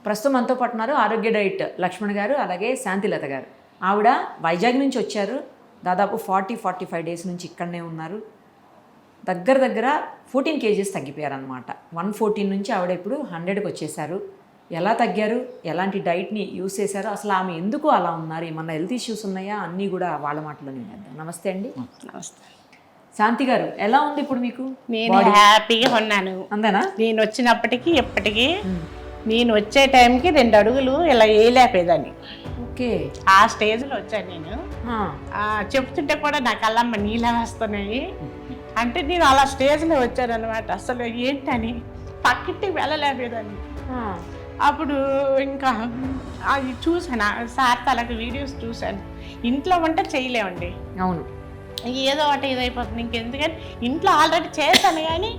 ప్రస్తుతం మనతో పాటు ఉన్నారు ఆరోగ్య డైట్ లక్ష్మణ్ గారు, అలాగే శాంతిలత గారు. ఆవిడ వైజాగ్ నుంచి వచ్చారు. దాదాపు 40-45 డేస్ నుంచి ఇక్కడనే ఉన్నారు. దగ్గర 14 kgs తగ్గిపోయారనమాట. 114 నుంచి ఆవిడ ఇప్పుడు 100కి వచ్చేసారు. ఎలా తగ్గారు, ఎలాంటి డైట్ని యూస్ చేశారు, అసలు ఆమె ఎందుకు అలా ఉన్నారు, ఏమన్నా హెల్త్ ఇష్యూస్ ఉన్నాయా, అన్నీ కూడా వాళ్ళ మాటలోనే వినేద్దాం. నమస్తే అండి. నమస్తే శాంతి గారు, ఎలా ఉంది ఇప్పుడు మీకు? నేను హ్యాపీగా ఉన్నాను. అంతేనా? నేను వచ్చినప్పటికీ ఎప్పటికీ నేను వచ్చే టైంకి 2 అడుగులు ఇలా వేయలేపేదాన్ని. ఓకే, ఆ స్టేజ్లో వచ్చాను నేను. చెప్తుంటే కూడా నా కళ్ళమ్మ నీళ్ళ వస్తున్నాయి. అంటే నేను అలా స్టేజ్లో వచ్చాను అనమాట. అసలు ఏంటని పక్కింటికి వెళ్ళలేపేదాన్ని. అప్పుడు ఇంకా అది చూసాను, సార్ తలకు వీడియోస్ చూశాను. ఇంట్లో వంట చేయలేమండి. అవును, ఏదో ఒకటి ఇదైపోతుంది. ఇంకెందుకని ఇంట్లో ఆల్రెడీ చేశాను, కానీ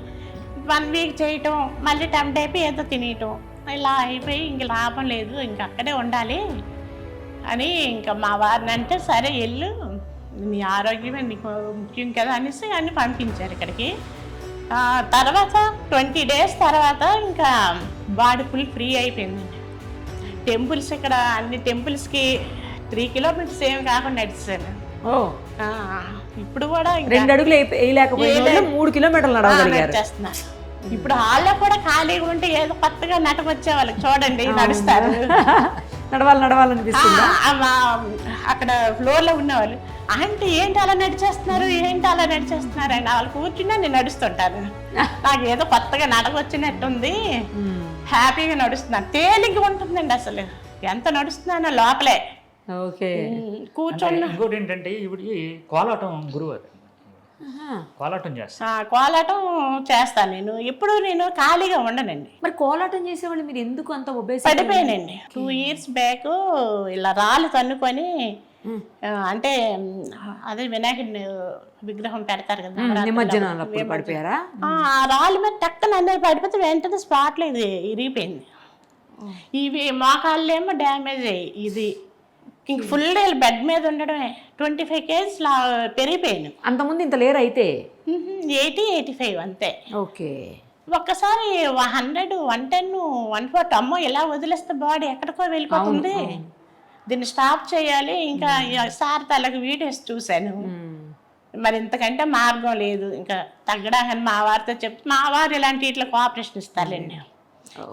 1 వీక్ చేయటం, మళ్ళీ టెంప్ట్ అయిపోయి ఏదో తినేయటం, ఇలా అయిపోయి ఇంక లాభం లేదు, ఇంక అక్కడే ఉండాలి అని ఇంకా మా వారిని అంటే సరే వెళ్ళు, నీ ఆరోగ్యమే నీకు ముఖ్యం కదా అనేసి అన్ని పంపించారు ఇక్కడికి. తర్వాత 20 డేస్ తర్వాత ఇంకా బాడీ ఫుల్ ఫ్రీ అయిపోయింది. టెంపుల్స్ ఇక్కడ అన్ని టెంపుల్స్కి 3 కిలోమీటర్స్ ఏమి కాకుండా నడిచాను. ఇప్పుడు కూడా 2 అడుగులు వేయలేకపోయినా 3 కిలోమీటర్లు నడవగలిగారు. నడిచేస్తున్నా. ఇప్పుడు హాల్లో కూడా ఖాళీగా ఉంటే ఏదో కొత్తగా నటకొచ్చే వాళ్ళకి చూడండి నడుస్తారు. నడవాలనిపిస్తుంది. అక్కడ ఫ్లోర్ లో ఉన్నవాళ్ళు అంటే ఏంటి అలా నడిచేస్తున్నారు, ఏంటి అలా నడిచేస్తున్నారు అని వాళ్ళు కూర్చున్నా నేను నడుస్తుంటాను. నాకు ఏదో కొత్తగా నడకొచ్చినట్టుంది, హ్యాపీగా నడుస్తున్నాను, తేలిగ్గా ఉంటుందండి. అసలు ఎంత నడుస్తున్నానో లోపలే. ఓకే, కూర్చొని ఇంకోటి ఏంటంటే ఇప్పుడు కోలాటం గురువు అది కోలాటం చేస్తా. కోలాటం చేస్తాను నేను. ఎప్పుడు నేను ఖాళీగా ఉండనండి. మరి కోలాటం చేసేవాళ్ళు మీరు ఎందుకు అంత పడిపోయానండి. 2 years బ్యాక్ ఇలా రాళ్ళు తన్నుకొని, అంటే అదే వినాయకుడి విగ్రహం పెడతారు కదా, నిమజ్జనాలు పడిపోయారా? ఆ రాళ్ళ మీద టక్కన అందరూ పడిపోతే వెంటనే స్పాట్లో ఇది ఇరిగిపోయింది. ఇవి మోకాళ్ళేమో డ్యామేజ్ అయ్యి, ఇది ఇంక ఫుల్ డే బెడ్ మీద ఉండడమే. 25 kgs పెరిగిపోయాను. అంతకుముందు ఇంత లేరు అయితే? 80-85 అంతే. ఓకే, ఒక్కసారి 100, 110, 140 అమ్మో ఇలా వదిలేస్తే బాడీ ఎక్కడికో వెళ్ళిపోతుంది, దీన్ని స్టాప్ చేయాలి. ఇంకా సార్ తలకు వీడియోస్ చూశాను. మరి ఇంతకంటే మార్గం లేదు ఇంకా తగ్గడానికి. మా వారితో చెప్తే మా వారు ఇలాంటి ఇట్లా కోఆపరేషన్ ఇస్తారండి.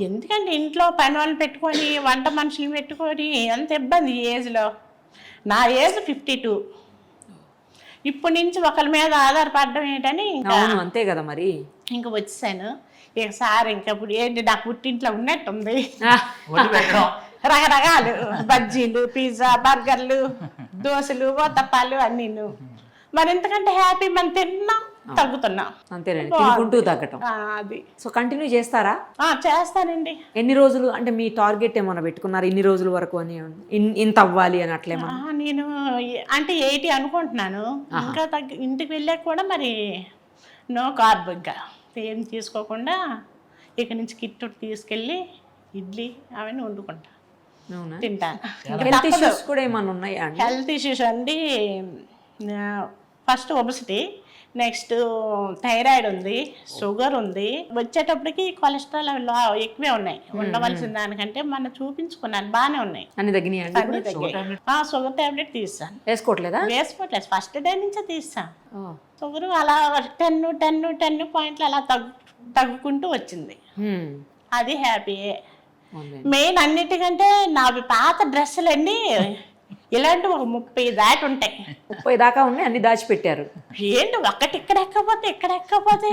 ఎందుకంటే ఇంట్లో పని వాళ్ళని పెట్టుకొని, వంట మనుషులు పెట్టుకొని ఎంత ఇబ్బంది ఈ ఏజ్లో. నా ఏజ్ 52. ఇప్పటి నుంచి ఒకరి మీద ఆధారపడడం ఏంటని ఇంకా అంతే కదా మరి. ఇంకా వచ్చేసాను. ఇక సార్ ఇంకా ఇప్పుడు ఏంటి నా పుట్టింట్లో ఉన్నట్టుంది, రకరకాలు బజ్జీలు, పిజ్జా, బర్గర్లు, దోశలు, ఓతప్పాలు అన్నీను. మరి ఎంతకంటే హ్యాపీ మనం తిన్నాం, తగ్గుతున్నాం. అంతేనండి, తినుకుంటూ తగ్గటం. అది సో కంటిన్యూ చేస్తారా? చేస్తానండి. ఎన్ని రోజులు అంటే మీ టార్గెట్ ఏమన్నా పెట్టుకున్నారు, ఇన్ని రోజుల వరకు అని, ఇంత అవ్వాలి అని అట్లేమో? నేను అంటే 80 అనుకుంటున్నాను. ఇంకా ఇంటికి వెళ్ళాక కూడా మరి నో కార్బ్, ఇంకా ఏం తీసుకోకుండా ఇక నుంచి కిట్ తీసుకెళ్ళి ఇడ్లీ అవన్నీ వండుకుంటా తింటాను. హెల్త్ ఇష్యూస్ కూడా ఏమన్నా ఉన్నాయా? హెల్త్ ఇష్యూస్ అండి, ఫస్ట్ ఒబెసిటీ, నెక్స్ట్ థైరాయిడ్ ఉంది, షుగర్ ఉంది. వచ్చేటప్పటికి కొలెస్ట్రాల్ ఎక్కువే ఉన్నాయి. ఉండవలసిన దానికంటే మనం చూపించుకున్నాను, బాగానే ఉన్నాయి. అన్ని తగ్గినాయి. షుగర్ టాబ్లెట్ తీస్తాను. వేసుకోవట్లేదు? ఫస్ట్ డే నుంచే తీస్తాను. షుగర్ అలా 10 పాయింట్లు అలా తగ్గుకుంటూ వచ్చింది. అది హ్యాపీయే. మెయిన్ అన్నిటికంటే నావి పాత డ్రెస్సులు అండి ఇలాంటి ఒక 30 దాటి ఉంటాయి. 30 దాకా ఉన్నాయి, అన్ని దాచిపెట్టారు. ఏంటి ఒక్కటి ఇక్కడ ఎక్కకపోతే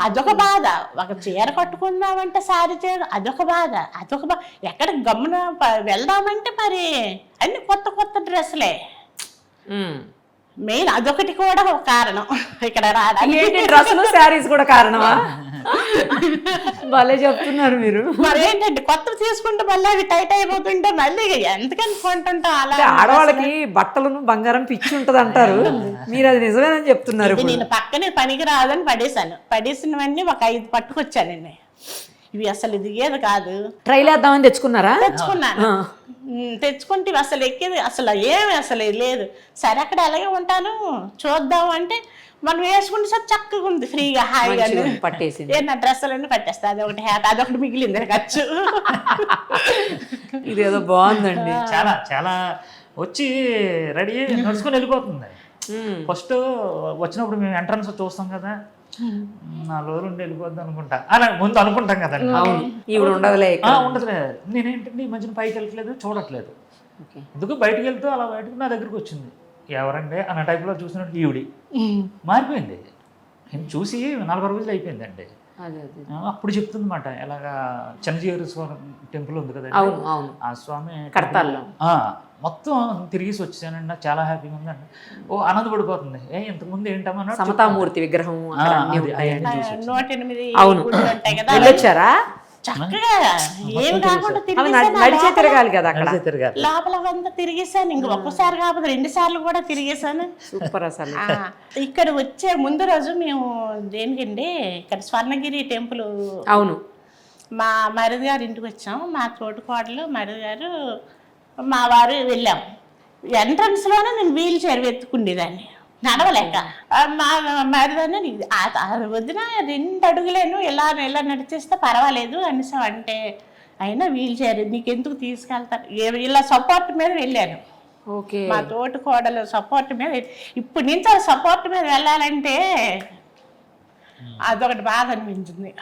అదొక బాధ. ఒక చీర కట్టుకుందామంటే సారీ చీర అదొక బాధ. ఎక్కడ గమ్మున వెళ్దామంటే మరి అన్ని కొత్త డ్రెస్సులే. మెయిన్ అదొకటి కూడా ఒక కారణం ఇక్కడ రావడానికి. డ్రెస్సులు, శారీస్ కూడా కారణమా? భలే చెప్తున్నారు మీరు. మరి ఏంటంటే కొత్తవి తీసుకుంటే మళ్ళీ అవి టైట్ అయిపోతుంటే మళ్ళీ ఎందుకని కొంటుంటాం. అలా ఆడవాళ్ళకి బట్టలను బంగారం పిచ్చి ఉంటది అంటారు, మీరు అది నిజమేనని చెప్తున్నారు. నేను పక్కనే పనికి రాదని పడేసినవన్నీ ఒక 5 పట్టుకొచ్చానండి. ఇవి అసలు ఇది ఏది కాదు, ట్రైల్ వేద్దామని తెచ్చుకున్నాను. తెచ్చుకుంటే అసలు ఎక్కేది అసలు ఏమి అసలు లేదు. సరే అక్కడ అలాగే ఉంటాను చూద్దాం అంటే మనం వేసుకుంటే సార్ చక్కగా ఉంది, ఫ్రీగా హాయిగా పట్టేసి నా డ్రెస్సులన్నీ పట్టేస్తా. అదొకటి హ్యాపీ, అదొకటి మిగిలింది ఖర్చు. ఇదేదో బాగుందండి. చాలా చాలా వచ్చి రెడీ అయ్యి నడుచుకొని వెళ్ళిపోతుంది. ఫస్ట్ వచ్చినప్పుడు మేము ఎంట్రన్స్ చూస్తాం కదా, 4 రోజులు ఉండి వెళ్ళిపోద్ది అనుకుంటా, అలా ముందు అనుకుంటాం కదండి. అవును, ఈవిడ ఉండదులే ఉండదులే. నేనేంటండి ఈ మధ్యన పైకి వెళ్ళట్లేదు, చూడట్లేదు, ఎందుకు బయటకు వెళ్తూ అలా బయటకు నా దగ్గరికి వచ్చింది. ఎవరండి అన్న టైప్లో చూసినట్టు ఈవిడి మారిపోయింది. నేను చూసి 4 రోజులు అయిపోయిందండి. అప్పుడు చెప్తుంది మాట, ఎలాగా చిన్నజీవరి స్వామి టెంపుల్ ఉంది కదా, ఆ స్వామి కడతాల్లో మొత్తం తిరిగేసి వచ్చానండి, నాకు చాలా హ్యాపీగా ఉందండి. ఓ ఆనందపడిపోతుంది. ఇంతకుముందు ఏంటమ్మా సమతామూర్తి విగ్రహం వెళ్ళొచ్చారా? చక్కగా ఏం కాకుండా నడిచే తిరగాలి కదా అక్కడ, లోపల అంతా తిరిగేసాను. ఇంక ఒక్కసారి కాకపోతే 2 సార్లు కూడా తిరిగేసాను. సూపర్ అసలు. ఇక్కడ వచ్చే ముందు రోజు మేము దేనికండి ఇక్కడ స్వర్ణగిరి టెంపుల్, అవును, మా మరిది గారి ఇంటికి వచ్చాం. మా తోటికోడలు మరిది గారు మా వారు వెళ్ళాం. ఎంట్రన్స్లోనే నేను వీల్ చైర్ వెతుక్కుండేదాన్ని నడవలేక. మా మరిదాన్ని వదిన 2 అడుగులేను ఇలా నడిచేస్తే పర్వాలేదు అనేసి అంటే, అయినా వీల్ చైర్ నీకెందుకు తీసుకెళ్తారు, ఇలా సపోర్ట్ మీద వెళ్ళాను. ఓకే, మా తోటి కోడలు సపోర్ట్ మీద. ఇప్పుడు నుంచి ఆ సపోర్ట్ మీద వెళ్ళాలంటే అదొకటి బాధ అనిపించింది.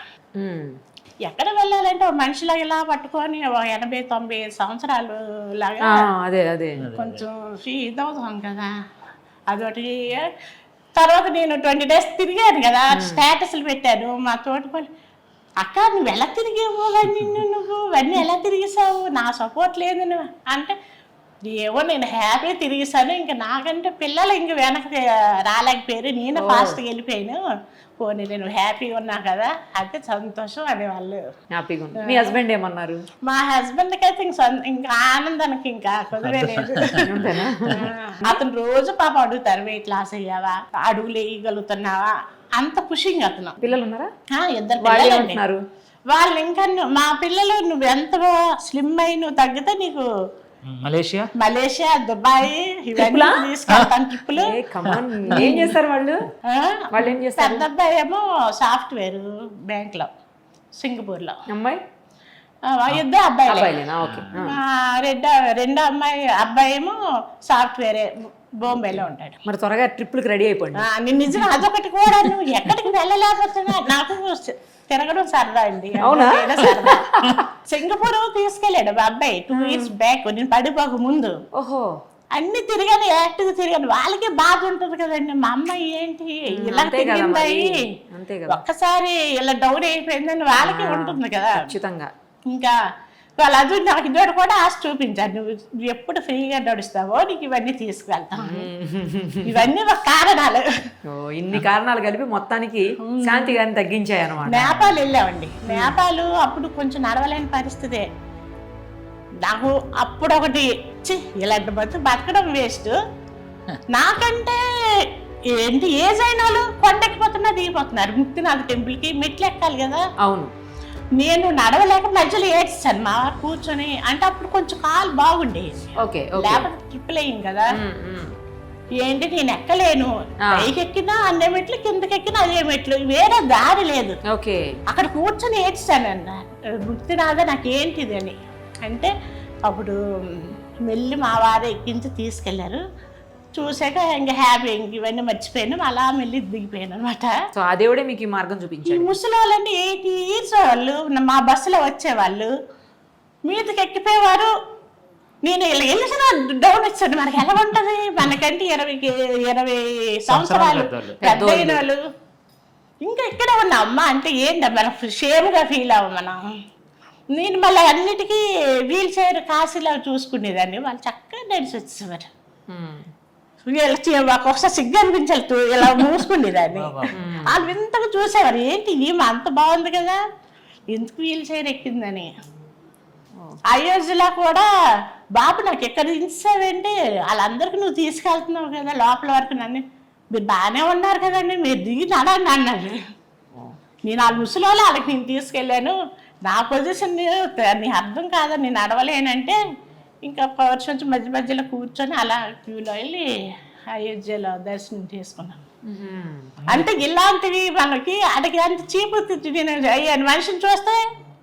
ఎక్కడ వెళ్ళాలంటే మనిషిలాగా ఇలా పట్టుకొని 80-90 సంవత్సరాలు లాగా కొంచెం ఇదవుతాం కదా, అదొకటి. తర్వాత నేను 20 days తిరిగాను కదా, స్టేటస్లు పెట్టాను. మా తోటిపల్లి అక్క నువ్వు ఎలా తిరిగేవు నువ్వు ఇవన్నీ ఎలా తిరిగేసావు, నా సపోర్ట్ లేదు నువ్వు అంటే, ఏవో నేను హ్యాపీ తిరిగేసాను. ఇంకా నాకంటే పిల్లలు ఇంక వెనక్కి రాలేకపోయారు, నేను ఫాస్ట్గా వెళ్ళిపోయాను. పోనీ నేను హ్యాపీగా ఉన్నా కదా, అయితే సంతోషం అనేవాళ్ళు. హ్యాపీగా. మీ హస్బెండ్ ఏమన్నారు? మా హస్బెండ్కి అయితే ఇంకా ఆనందానికి ఇంకా కుదరలేదు. అతను రోజు పాప అడుగుతారు, వెయిట్ లాస్ అయ్యావా, అడుగులు వేయగలుగుతున్నావా, అంత పుషింగ్ అతను. పిల్లలు ఉన్నారా? 2 పిల్లలు. వాళ్ళు ఇంకా మా పిల్లలు నువ్వు ఎంత స్లిమ్ అయి నువ్వు తగ్గితే నీకు మలేషియా దుబాయ్ ఇవన్నీ తీసుకెళ్తాను ట్రిప్పులు. ఏం చేస్తారు వాళ్ళు? ఏం చేస్తారు? పెద్ద అబ్బాయి ఏమో సాఫ్ట్వేర్ బ్యాంక్ లో సింగపూర్ లో, అమ్మాయి 2 అబ్బాయిలు. రెండో అబ్బాయి ఏమో సాఫ్ట్వేర్ బాంబేలో ఉంటాడు. మరి త్వరగా ట్రిప్పులకి రెడీ అయిపోయింది. నేను నిజంగా అదొకటి కూడా, నువ్వు ఎక్కడికి వెళ్ళలేకపోతున్నా. నాకు తిరగడం సరదా అండి, సరదా. సింగపూర్ తీసుకెళ్ళాడు మా అబ్బాయి 2 years బ్యాక్, నేను పడిపోక ముందు. ఓహో, అన్ని తిరిగాను, యాక్టివ్గా తిరిగాను. వాళ్ళకి బాధ ఉంటుంది కదండి, మా అమ్మాయి ఏంటి ఇలా తిరిగిందాయి, ఒక్కసారి ఇలా డౌన్ అయిపోయిందని వాళ్ళకి ఉంటుంది కదా ఖచ్చితంగా. ఇంకా వాళ్ళు అది నాకు ఇద్దరు కూడా ఆశ చూపించారు, నువ్వు ఎప్పుడు ఫ్రీగా నడుస్తావో నీకు ఇవన్నీ తీసుకువెళ్తాం. ఇవన్నీ ఒక కారణాలు. ఇన్ని కారణాలు కలిపి మొత్తానికి శాంతి గారిని తగ్గించాయి అన్నమాట. నేపాల్ వెళ్ళామండి. నేపాల్ అప్పుడు కొంచెం నడవలేని పరిస్థితే నాకు. అప్పుడు ఒకటి ఇలాంటి బతకడం వేస్ట్, నాకంటే ఏంటి ఏజ్ అయిన వాళ్ళు కొండెక్కిపోతున్నా దిగిపోతున్నారు. ముక్తినాథ్ టెంపుల్కి మెట్లు ఎక్కాలి కదా. అవును, నేను నడవలేక మధ్యలో ఏడ్చాను మా కూర్చొని. అంటే అప్పుడు కొంచెం కాలు బాగుండేది, లేకపోతే ట్రిప్పులు అయ్యింది కదా. ఏంటి నేను ఎక్కలేను, పైకి ఎక్కినా అన్నే మెట్లు, కిందకి ఎక్కినా అదే మెట్లు, వేరే దారి లేదు. అక్కడ కూర్చొని ఏడ్చానన్న, ముక్తినాథ నాకేంటిది అని అంటే, అప్పుడు మెల్లి మా వారు ఎక్కించి తీసుకెళ్లారు. చూసాక ఇంకా హ్యాపీ, ఇంక ఇవన్నీ మర్చిపోయాను, అలా మెల్లి దిగిపోయాను అనమాట. సో ఆ దేవుడే మీకు ఈ మార్గం చూపించాడు. ఈ ముసలి వాళ్ళంటే 80 years వాళ్ళు మా బస్సులో వచ్చేవాళ్ళు, మీదకి ఎక్కిపోయేవారు. నేను ఇలా వెళ్ళిన డౌన్ వచ్చాను. మనకి ఎలా ఉంటుంది, మనకంటే 20 సంవత్సరాలు పెద్ద అయిన వాళ్ళు ఇంకా ఇక్కడ ఉన్న అమ్మ అంటే ఏంటి మనం షేమ్గా ఫీల్ అవ్వం మనం. నేను మళ్ళీ అన్నిటికీ వీల్ చైర్ కాశీలా చూసుకునేదాన్ని, వాళ్ళు చక్కగా నడిచి వచ్చేవారు. ఒక్కొక్కసారి సిగ్గు అనిపించాలి, ఇలా మూసుకునేదాన్ని. వాళ్ళు వింతగా చూసేవారు, ఏంటి ఈమె అంత బాగుంది కదా, ఎందుకు వీల్ చైర్ ఎక్కిందని. అయోధ్యలో కూడా బాబు నాకు ఎక్కడ దించావంటే, వాళ్ళందరికీ నువ్వు తీసుకెళ్తున్నావు కదా లోపల వరకు, నన్ను మీరు బాగానే ఉన్నారు కదండి, మీరు దిగి నడండి అన్నాడు. నేను ఆ ముసలిలో వాళ్ళకి నేను తీసుకెళ్ళాను. నా పొజిషన్ నీ అర్థం కాదా, నేను నడవలేనంటే ఇంకా పవర్స్ నుంచి మధ్య మధ్యలో కూర్చొని అలా క్యూలో వెళ్ళి అయోధ్యలో దర్శనం చేసుకున్నాను. అంటే ఇలాంటివి మనకి అడిగి అంత చీపు నేను మనిషిని చూస్తే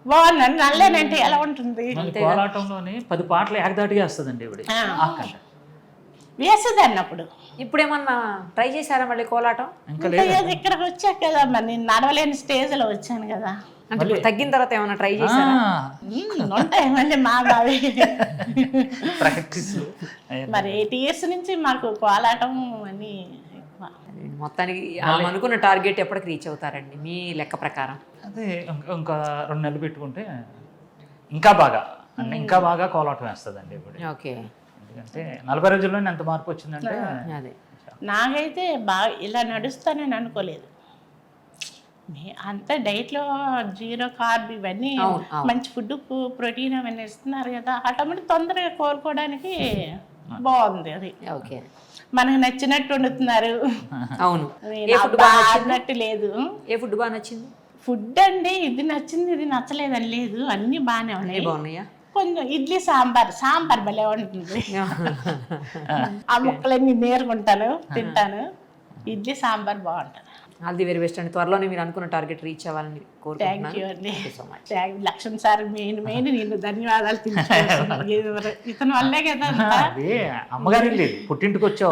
బాగున్నాను. నల్లేనంటే ఎలా ఉంటుంది? మళ్ళీ కోలాటంలోని 10 పాటలు ఏకదాటిగా వస్తుందండి ఇవిడ. వేసేది అన్నప్పుడు. ఇప్పుడేమన్నా ట్రై చేశారా మళ్ళీ కోలాటం? ఇంకా ఇంకా ఏది ఇక్కడికి వచ్చాక కదా మరి, నేను నడవలేని స్టేజ్లో వచ్చాను కదా. అంటే ఇప్పుడు తగ్గిన తర్వాత ఏమన్నా ట్రై చేశారా? ఉంటాయి మళ్ళీ మా బావి. ప్రాక్టీస్. మరి 8 years నుంచి మాకు కోలాటం అని ఎక్కువ. మొత్తానికి ఆమె అనుకున్న టార్గెట్ ఎప్పటికి రీచ్ అవుతారండి మీ లెక్క ప్రకారం? అదే ఇంకా 2 నెలలు పెట్టుకుంటే ఇంకా బాగా అంటే ఇంకా బాగా కోలాటం వేస్తుందండి ఇప్పుడు. ఓకే. ఎందుకంటే 40 రోజుల్లోనే ఎంత మార్పు వచ్చిందంటే అదే నాకైతే బాగా ఇలా నడుస్తానని అనుకోలేదు. అంత డైట్లో 0 కార్బ్ ఇవన్నీ మంచి ఫుడ్ ప్రోటీన్ అవన్నీ ఇస్తున్నారు కదా, ఆటోమేటిక్ తొందరగా కోరుకోవడానికి బాగుంది. అది ఓకే, మనకు నచ్చినట్టు వండుతున్నారు. అవును. అన్నట్టు లేదు. ఏ ఫుడ్ బాగా నచ్చింది? ఫుడ్ అండి ఇది నచ్చింది ఇది నచ్చలేదని లేదు, అన్ని బాగానే ఉన్నాయి. బాగున్నాయా? కొంచెం ఇడ్లీ సాంబార్ భలే ఉంటుంది. ఆ ముక్కలన్నీ నేర్చుకుంటాను, తింటాను. ఇడ్లీ సాంబార్ బాగుంటుంది. ఆల్ ది వెరీ బెస్ట్ అండి. త్వరలోనే మీరు అనుకున్న టార్గెట్ రీచ్ అవ్వాలని థ్యాంక్ యూ కోరుకుంటున్నాను. అండి. So much. లక్ష్మణ్ సార్ మెయిన్ నేను ధన్యవాదాలు ఇతని వల్లే కదా. అదే అమ్మగారి లేదు పుట్టింటికి వచ్చావు.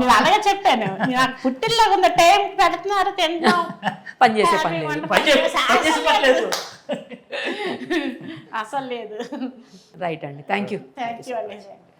నేను అలాగే చెప్పాను, నాకు పుట్టిల్లో ఉన్న టైం పెడుతున్నారు తింటాం, పని చేసే పని లేదు. అసలు లేదు. రైట్ అండి, థ్యాంక్ యూ. థ్యాంక్ యూ అండి.